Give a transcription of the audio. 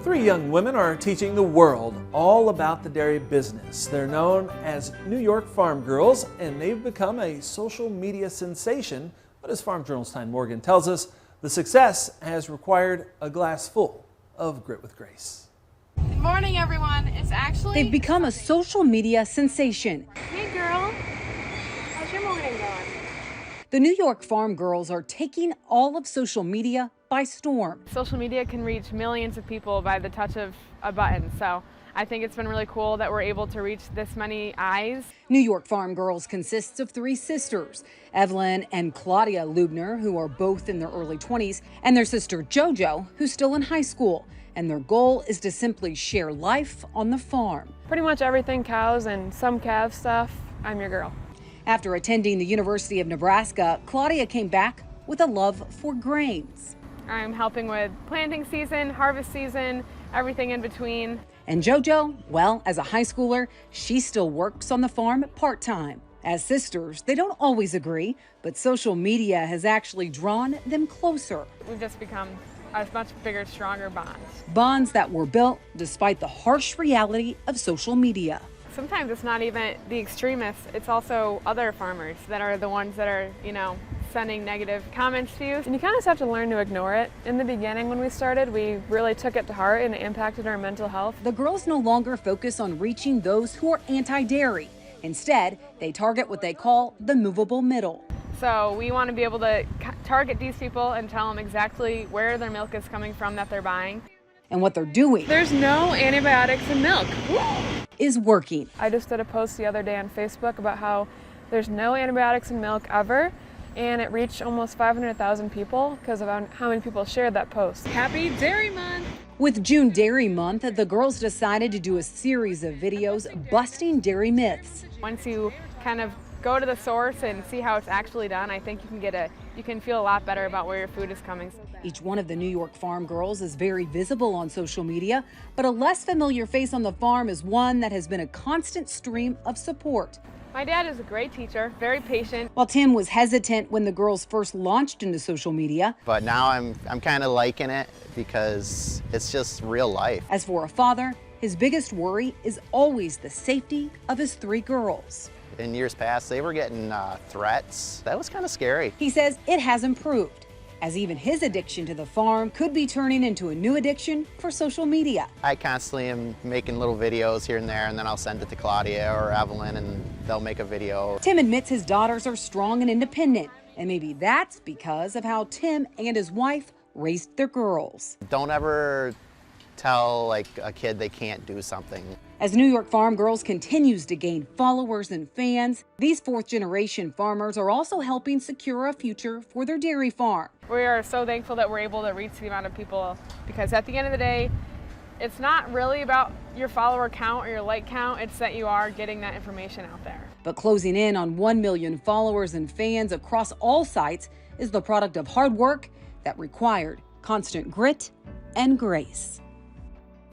Three young women are teaching the world all about the dairy business. They're known as New York Farm Girls, and they've become a social media sensation. But as Farm Journal's Tyne Morgan tells us, the success has required a glass full of grit with grace. Good morning, everyone. It's actually... They've become a social media sensation. Hey, girl. How's your morning going? The New York Farm Girls are taking all of social media by storm. Social media can reach millions of people by the touch of a button, so I think it's been really cool that we're able to reach this many eyes. New York Farm Girls consists of three sisters, Evelyn and Claudia Lubner, who are both in their early 20s, and their sister JoJo, who's still in high school. And their goal is to simply share life on the farm. Pretty much everything cows and some calf stuff, I'm your girl. After attending the University of Nebraska, Claudia came back with a love for grains. I'm helping with planting season, harvest season, everything in between. And JoJo, well, as a high schooler, she still works on the farm part-time. As sisters, they don't always agree, but social media has actually drawn them closer. We've just become a much bigger, stronger bond. Bonds that were built despite the harsh reality of social media. Sometimes it's not even the extremists, it's also other farmers that are the ones that are, sending negative comments to you. And you kind of just have to learn to ignore it. In the beginning when we started, we really took it to heart and it impacted our mental health. The girls no longer focus on reaching those who are anti-dairy. Instead, they target what they call the movable middle. So we want to be able to target these people and tell them exactly where their milk is coming from that they're buying. And what they're doing. There's no antibiotics in milk. Is working. I just did a post the other day on Facebook about how there's no antibiotics in milk ever, and it reached almost 500,000 people because of how many people shared that post. Happy Dairy Month! With June Dairy Month, the girls decided to do a series of videos busting dairy myths. Once you kind of go to the source and see how it's actually done, I think you can feel a lot better about where your food is coming. Each one of the New York Farm Girls is very visible on social media, but a less familiar face on the farm is one that has been a constant stream of support. My dad is a great teacher, very patient. While Tim was hesitant when the girls first launched into social media. But now I'm kind of liking it because it's just real life. As for a father, his biggest worry is always the safety of his three girls. In years past, they were getting threats. That was kind of scary. He says it has improved, as even his addiction to the farm could be turning into a new addiction for social media. I constantly am making little videos here and there, and then I'll send it to Claudia or Evelyn, and they'll make a video. Tim admits his daughters are strong and independent, and maybe that's because of how Tim and his wife raised their girls. Don't ever tell a kid they can't do something. As New York Farm Girls continues to gain followers and fans, these fourth-generation farmers are also helping secure a future for their dairy farm. We are so thankful that we're able to reach the amount of people because at the end of the day, it's not really about your follower count or your like count, it's that you are getting that information out there. But closing in on 1 million followers and fans across all sites is the product of hard work that required constant grit and grace.